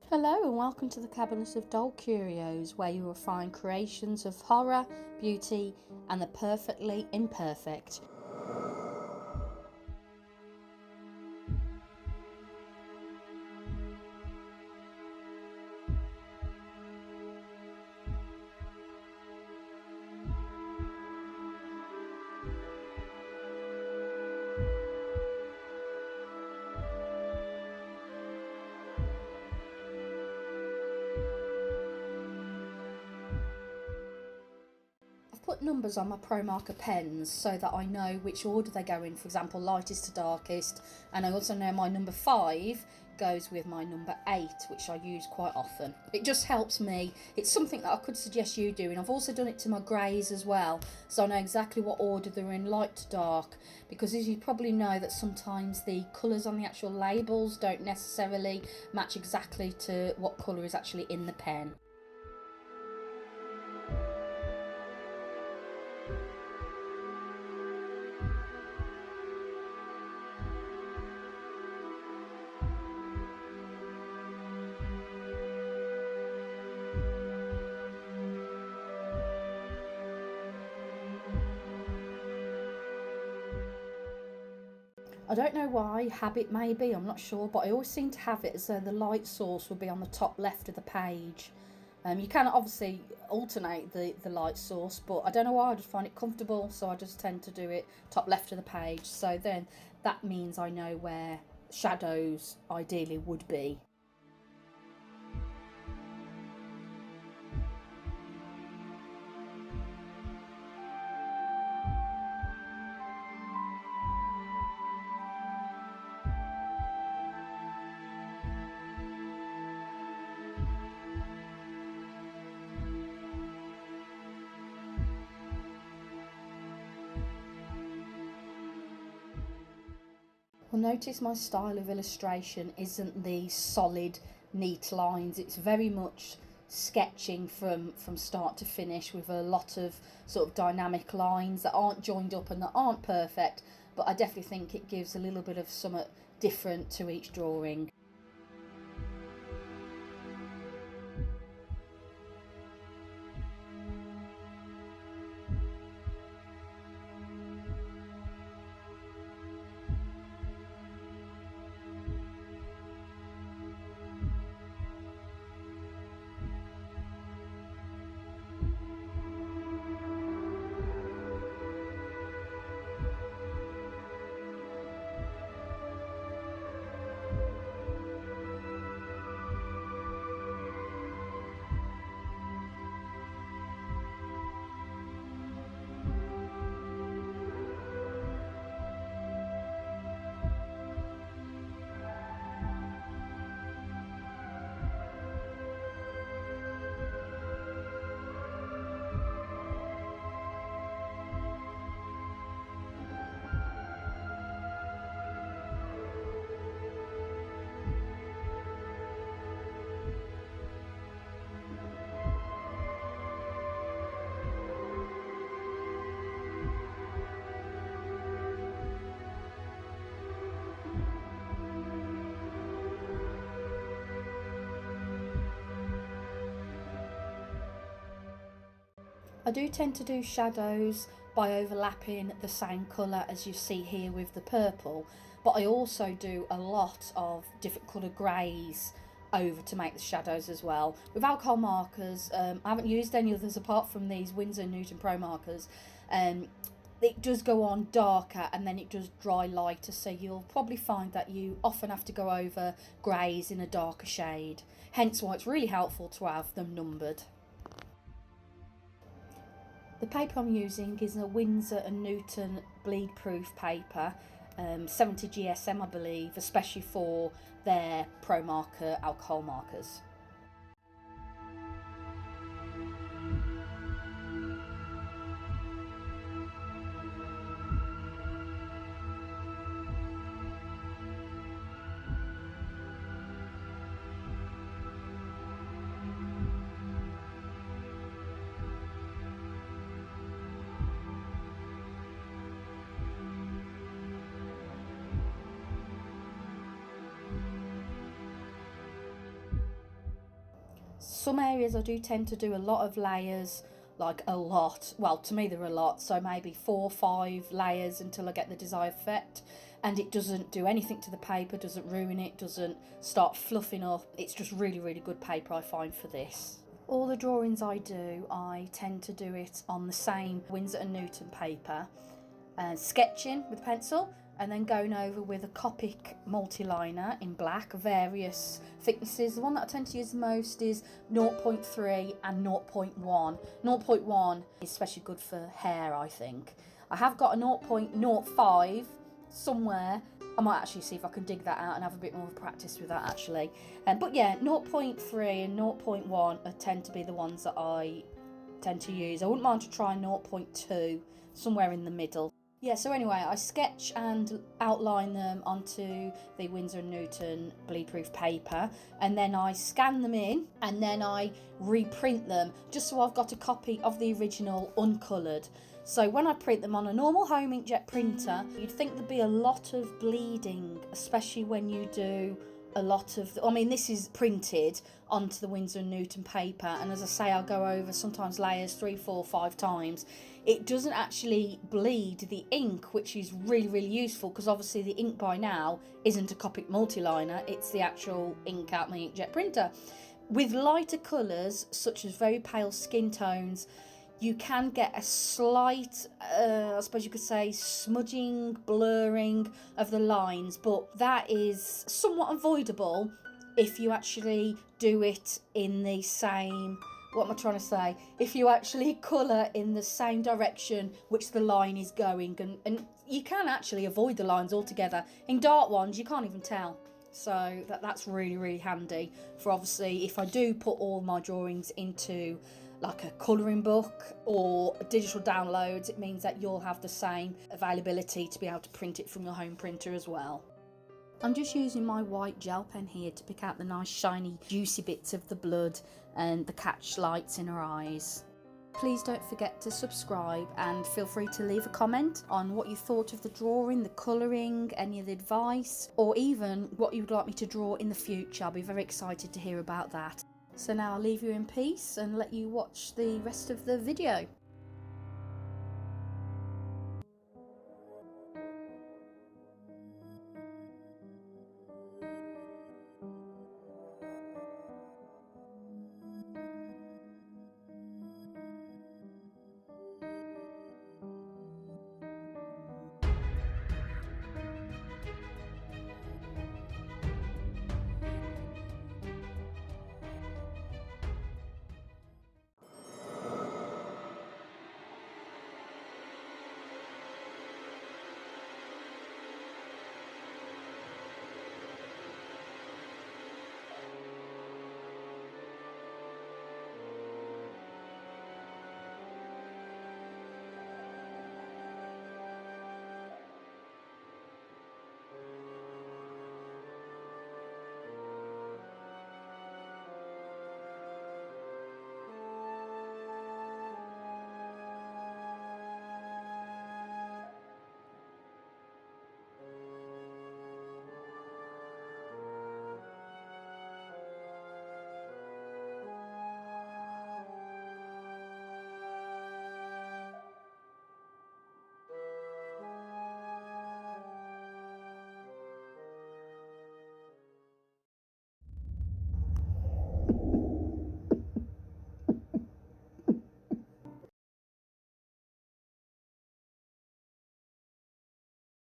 Hello and welcome to the Cabinet of Doll Curios, where you will find creations of horror, beauty and the perfectly imperfect. Put numbers on my Promarker pens so that I know which order they go in, for example lightest to darkest, and I also know my number 5 goes with my number 8, which I use quite often. It just helps me. It's something that I could suggest you doing. I've also done it to my greys as well, so I know exactly what order they're in, light to dark, because as you probably know that sometimes the colours on the actual labels don't necessarily match exactly to what colour is actually in the pen. I don't know why, habit maybe, I'm not sure, but I always seem to have it as though the light source would be on the top left of the page. You can obviously alternate the light source, but I don't know why, I just find it comfortable, so I just tend to do it top left of the page. So then that means I know where shadows ideally would be. Well, notice my style of illustration isn't the solid, neat lines. It's very much sketching from start to finish with a lot of sort of dynamic lines that aren't joined up and that aren't perfect, but I definitely think it gives a little bit of something different to each drawing. I do tend to do shadows by overlapping the same colour as you see here with the purple, but I also do a lot of different colour greys over to make the shadows as well. With alcohol markers, I haven't used any others apart from these Winsor Newton Promarkers. It does go on darker and then it does dry lighter, so you'll probably find that you often have to go over greys in a darker shade, hence why it's really helpful to have them numbered. The paper I'm using is a Winsor & Newton bleed proof paper, 70 GSM I believe, especially for their Promarker alcohol markers. Some areas I do tend to do a lot of layers, like a lot. Well, to me they're a lot, so maybe 4 or 5 layers until I get the desired effect. And it doesn't do anything to the paper, doesn't ruin it, doesn't start fluffing up. It's just really, really good paper I find for this. All the drawings I do, I tend to do it on the same Winsor & Newton paper, sketching with pencil, and then going over with a Copic multiliner in black, various thicknesses. The one that I tend to use the most is 0.3 and 0.1. 0.1 is especially good for hair, I think. I have got a 0.05 somewhere. I might actually see if I can dig that out and have a bit more of practice with that actually. But yeah, 0.3 and 0.1 tend to be the ones that I tend to use. I wouldn't mind to try 0.2, somewhere in the middle. Yeah, so anyway, I sketch and outline them onto the Winsor & Newton bleed-proof paper, and then I scan them in, and then I reprint them, just so I've got a copy of the original uncoloured. So when I print them on a normal home inkjet printer, you'd think there'd be a lot of bleeding, especially when you do a lot of, I mean, this is printed onto the Winsor & Newton paper, and as I say, I'll go over sometimes layers 3, 4, 5 times. It doesn't actually bleed the ink, which is really, really useful, because obviously the ink by now isn't a Copic multiliner, it's the actual ink out my inkjet printer. With lighter colours, such as very pale skin tones, you can get a slight, I suppose you could say, smudging, blurring of the lines, but that is somewhat avoidable if you actually do it in the same, what am I trying to say? If you actually colour in the same direction which the line is going, and you can actually avoid the lines altogether. In dark ones, you can't even tell. So that's really, really handy for, obviously, if I do put all my drawings into like a colouring book or digital downloads, it means that you'll have the same availability to be able to print it from your home printer as well. I'm just using my white gel pen here to pick out the nice shiny juicy bits of the blood and the catch lights in her eyes. Please don't forget to subscribe, and feel free to leave a comment on what you thought of the drawing, the colouring, any of the advice, or even what you would like me to draw in the future. I'll be very excited to hear about that. So now I'll leave you in peace and let you watch the rest of the video.